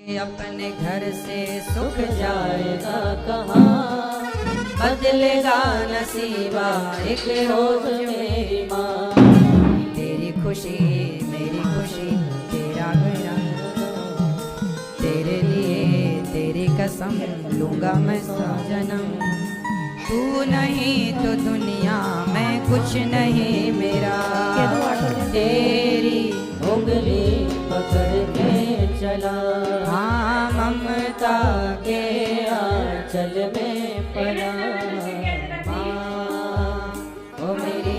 अपने घर से सुख जाएगा कहाँ, बदलेगा नसीबा एक रोज मेरी माँ। तेरी खुशी मेरी खुशी तेरा मेरा, तेरे लिए तेरी कसम लूंगा मैं सजनम। तू नहीं तो दुनिया में कुछ नहीं मेरा, तेरी उंगली पकड़ के चला, हाँ ममता के आंचल में पड़ा। माँ ओ मेरी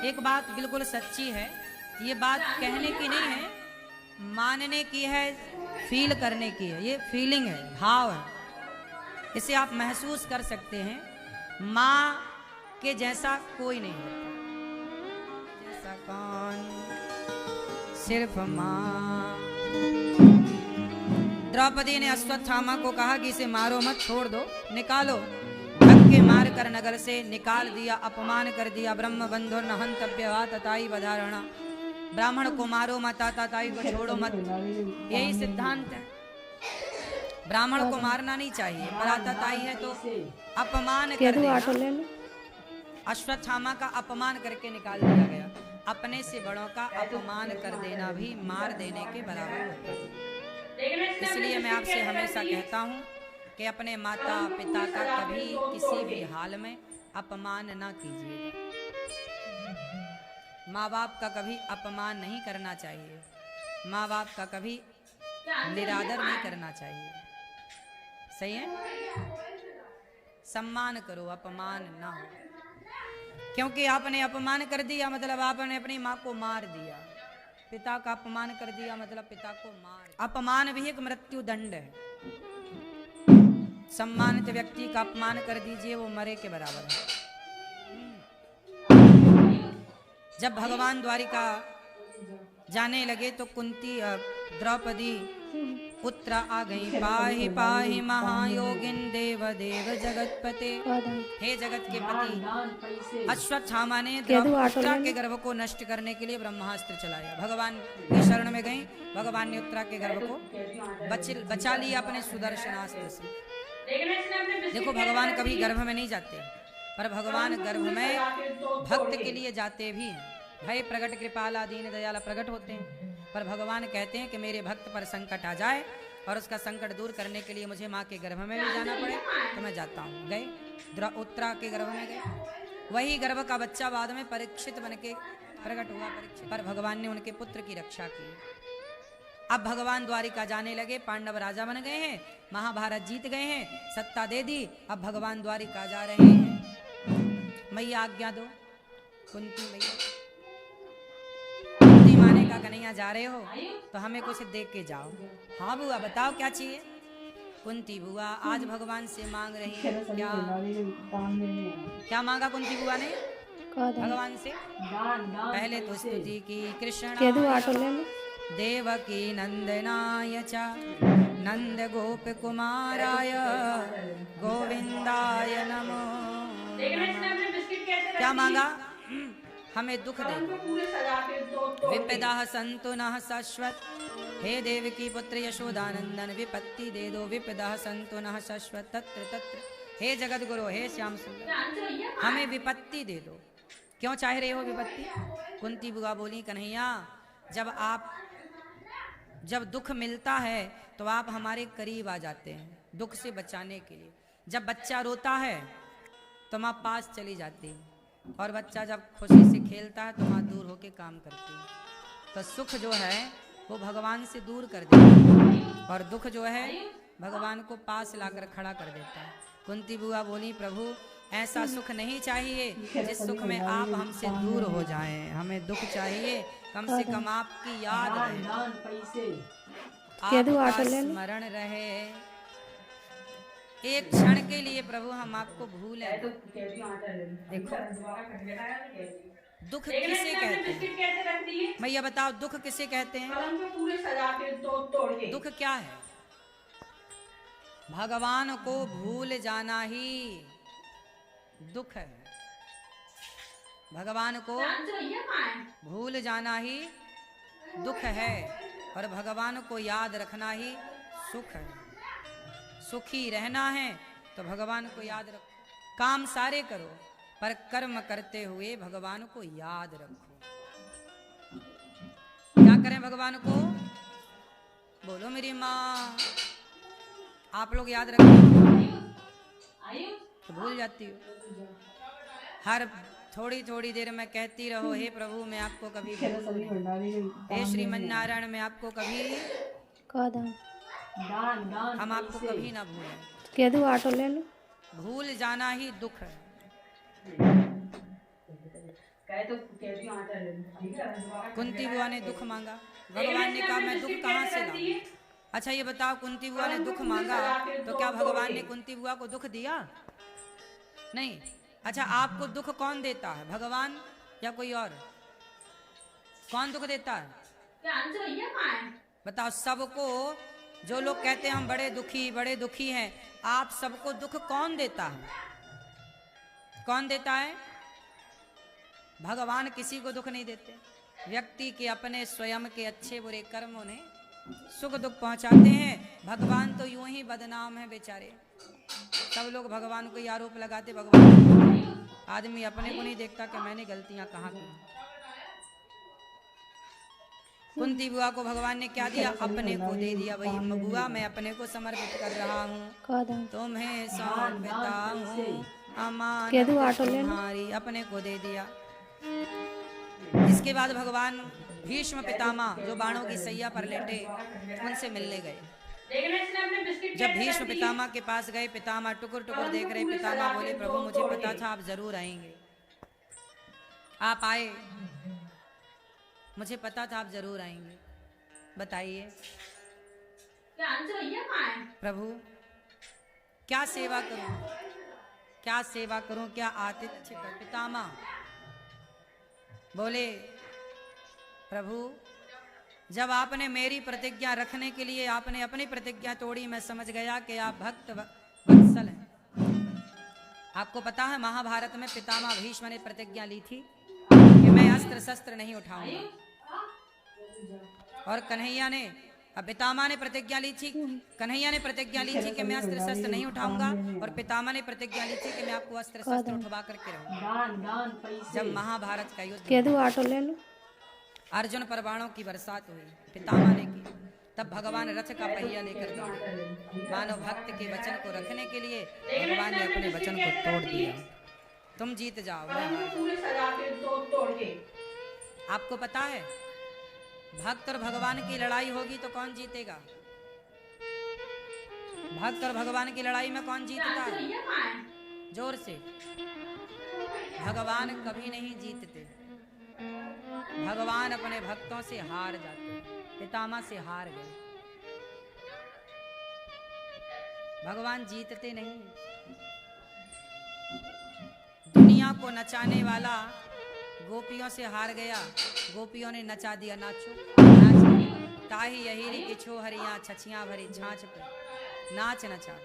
एक बात बिल्कुल सच्ची है, ये बात कहने की नहीं है, मानने की है, फील करने की है। ये फीलिंग है, भाव है, इसे आप महसूस कर सकते हैं। माँ के जैसा कोई नहीं होता, जैसा कौन, सिर्फ माँ। द्रौपदी ने अश्वत्थामा को कहा कि इसे मारो मत, छोड़ दो, निकालो। धक्के मार कर नगर से निकाल दिया, अपमान कर दिया। ब्रह्म बंधु न हंतव्य तताई बधारणा, ब्राह्मण को मारो मत, ताई को छोड़ो मत, यही सिद्धांत है। ब्राह्मण को मारना नहीं चाहिए, पर आताताई है तो अपमान कर दिया। अश्वत्थामा का अपमान करके निकाल दिया गया। अपने से बड़ों का अपमान कर देना भी मार देने के बराबर होता है। इसलिए मैं आपसे हमेशा कहता हूँ कि अपने माता पिता का कभी किसी भी हाल में अपमान ना कीजिएगा। माँ बाप का कभी अपमान नहीं करना चाहिए, माँ बाप का कभी निरादर नहीं करना चाहिए। सही है? सम्मान करो, अपमान ना हो। क्योंकि आपने अपमान कर दिया मतलब आपने अपनी माँ को मार दिया। पिता का अपमान कर दिया मतलब पिता को मार। अपमान भी एक मृत्यु दंड है। सम्मानित व्यक्ति का अपमान कर दीजिए, वो मरे के बराबर है। जब भगवान द्वारिका जाने लगे तो कुंती द्रौपदी उत्तरा आ गई। पाहि पाहि महायोगिन देव देव जगतपते, हे जगत के पति। अश्वत्थामा ने उत्तरा के गर्भ को नष्ट करने के लिए ब्रह्मास्त्र चलाया। भगवान की शरण में गए, भगवान ने उत्तरा के गर्भ को बचा लिया अपने सुदर्शनास्त्र से। देखो भगवान कभी गर्भ में नहीं जाते, पर भगवान गर्भ में भक्त के लिए जाते भी हैं। भय प्रगट कृपाला दीन दयाला प्रकट होते हैं, पर भगवान कहते हैं कि मेरे भक्त पर संकट आ जाए और उसका संकट दूर करने के लिए मुझे माँ के गर्भ में भी जाना पड़े तो मैं जाता हूँ। गए उत्तरा के गर्भ में गए, वही गर्भ का बच्चा बाद में परीक्षित बन के प्रकट हुआ। परीक्षित पर भगवान ने उनके पुत्र की रक्षा की। अब भगवान द्वारिका जाने लगे, पांडव राजा बन गए हैं, महाभारत जीत गए हैं, सत्ता दे दी। अब भगवान द्वारिका जा रहे हैं। मैया आज्ञा दो, कुंती मैया माने का कन्हैया जा रहे हो तो हमें कुछ देख के जाओ। हाँ बुआ बताओ क्या चाहिए। कुंती बुआ आज भगवान से मांग रही है क्या? क्या मांगा कुंती बुआ ने भगवान से? पहले तो स्तुति की कृष्ण देवकी नंदनाय च नंद गोप कुमाराय गोविंदाय नमो। क्या मांगा? हमें दुख दे, विपदा संतु नः शाश्वत, हे देवकी पुत्र यशोदानंदन विपत्ति दे दो। विपदा संतु नः शाश्वत तत्र तत्र, हे जगत गुरु हे श्याम सुंदर हमें विपत्ति दे दो। क्यों चाह रहे हो विपत्ति? कुंती बुआ बोली कन्हैया जब दुख मिलता है तो आप हमारे करीब आ जाते हैं दुख से बचाने के लिए। जब बच्चा रोता है तो माँ पास चली जाती है, और बच्चा जब खुशी से खेलता है तो माँ दूर होके काम करती है। तो सुख जो है वो भगवान से दूर कर देता है, और दुख जो है भगवान को पास लाकर खड़ा कर देता है। कुंती बुआ बोली प्रभु ऐसा सुख नहीं चाहिए जिस सुख में आप हमसे दूर हो जाएं। हमें दुख चाहिए कम से कम आपकी याद रहे, आपका स्मरण रहे। एक क्षण के लिए प्रभु हम आपको भूलें। देखो दुख किसे कहते हैं? भैया बताओ दुख किसे कहते हैं? दुख क्या है? भगवान को भूल जाना ही दुख है। भगवान को भूल जाना ही दुख है और भगवान को याद रखना ही सुख है। सुखी रहना है तो भगवान को याद रखो। काम सारे करो पर कर्म करते हुए भगवान को याद रखो। क्या करें भगवान को? बोलो मेरी माँ। आप लोग याद रखें तो भूल जाती हो। हर थोड़ी थोड़ी देर में कहती रहो, हे प्रभु मैं आपको कभी हे श्रीमन नारायण मैं आपको कभी हम आपको कभी ना भूलें। कह दो ऑटो ले लो। भूल जाना ही दुख है। कुंती बुआ ने दुख मांगा, भगवान ने कहा मैं दुख कहाँ से लाऊं? अच्छा ये बताओ, कुंती बुआ ने दुख मांगा तो क्या भगवान ने कुंती बुआ को दुख दिया? नहीं। अच्छा आपको दुख कौन देता है, भगवान या कोई और? कौन दुख देता है बताओ? सबको जो लोग कहते हैं हम बड़े दुखी हैं, आप सबको दुख कौन देता है? कौन देता है? भगवान किसी को दुख नहीं देते। व्यक्ति के अपने स्वयं के अच्छे बुरे कर्म उन्हें सुख दुख पहुंचाते हैं। भगवान तो यूं ही बदनाम है बेचारे। सब लोग भगवान को आरोप लगाते, भगवान आदमी अपने को नहीं देखता कि मैंने गलतियां कहाँ की। कुंती बुआ को भगवान ने क्या दिया? अपने को दे दिया। भाई बुआ मैं अपने को समर्पित कर रहा हूँ, तुम्हें सौंपता हूँ अमानत तुम्हारी, अपने को दे दिया। इसके बाद भगवान भीष्म पितामह जो बाणों की सैया पर लेटे उनसे मिलने गए। जब भीष्म पितामह के पास गए, पितामह टुकुर टुकुर देख रहे। पितामह बोले प्रभु मुझे पता था आप जरूर आएंगे, आप आए, मुझे पता था आप जरूर आएंगे, बताइए प्रभु क्या सेवा करूं, क्या सेवा करूं, क्या आतिथ्य कर? पितामह बोले प्रभु जब आपने मेरी प्रतिज्ञा रखने के लिए आपने अपनी प्रतिज्ञा तोड़ी, मैं समझ गया कि आप भक्त वत्सल हैं। आपको पता है महाभारत में पितामह भीष्म ने प्रतिज्ञा ली थी कि मैं अस्त्र शस्त्र नहीं उठाऊंगा, और कन्हैया ने पितामह ने प्रतिज्ञा ली थी, कन्हैया ने प्रतिज्ञा ली थी कि मैं अस्त्र शस्त्र नहीं उठाऊंगा, और पितामह ने प्रतिज्ञा ली थी कि मैं आपको अस्त्र शस्त्र उठवा करके रहूंगा। जब महाभारत का युद्ध ऑटो ले लो। अर्जुन पर बाणों की बरसात हुई, पितामह ने की, तब भगवान रथ का पहिया लेकर दौड़े। मानव भक्त के वचन को रखने के लिए भगवान ने अपने वचन को तोड़ दिया। तुम जीत जाओ। आपको पता है भक्त और भगवान की लड़ाई होगी तो कौन जीतेगा? भक्त और भगवान की लड़ाई में कौन जीतता है? जोर से। भगवान कभी नहीं जीतते, भगवान अपने भक्तों से हार जाते। पितामह से हार गए, भगवान जीतते नहीं। दुनिया को नचाने वाला गोपियों से हार गया, गोपियों ने नचा दिया। नाचो नाच ताही यही किछो हरिया छछियां भरी छाछ पे नाच नचा।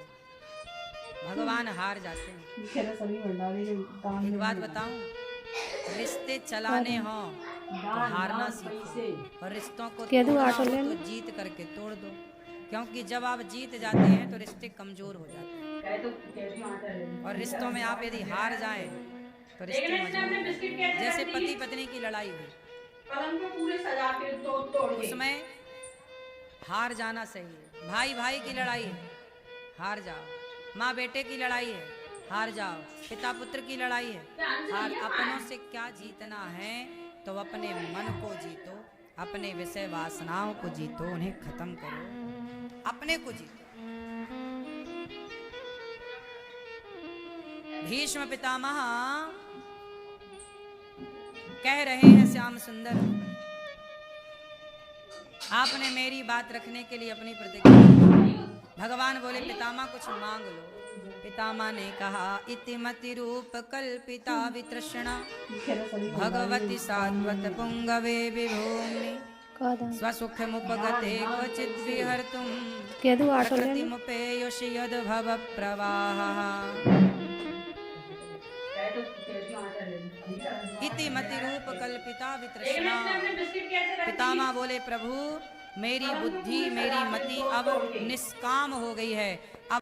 भगवान हार जाते हैं। एक बात बताऊं, रिश्ते चलाने हों तो हारना सीखो, और रिश्तों को तोड़ना हो तो जीत करके तोड़ दो, क्योंकि जब आप जीत जाते हैं तो रिश्ते कमजोर हो जाते हैं, और रिश्तों में आप यदि हार जाएं तो रिश्ते मजबूत। जैसे पति पत्नी की लड़ाई हुई, उसमें हार जाना सही है। भाई भाई की लड़ाई है, हार जाओ। माँ बेटे की लड़ाई है, हार जाओ। पिता पुत्र की लड़ाई है, हार। अपनों से क्या जीतना है तो अपने मन को जीतो, अपने विषय वासनाओं को जीतो, उन्हें खत्म करो, अपने को जीतो। भीष्म पितामह कह रहे हैं श्याम सुंदर आपने मेरी बात रखने के लिए अपनी प्रतिज्ञा। भगवान बोले पितामह कुछ मांग लो। पितामह ने कहा इतिमति रूप कल्पिता वितृष्णा भगवती सात्वत पुंगवे विभूमि स्वसुख मुपगते क्वचित विहर्तुम प्रकृति मुपेयुष यद भव प्रवाह। इति मति रूप कल्पिता वितृष्णा। पितामह बोले प्रभु मेरी बुद्धि मेरी मति अब निष्काम हो गई है। अब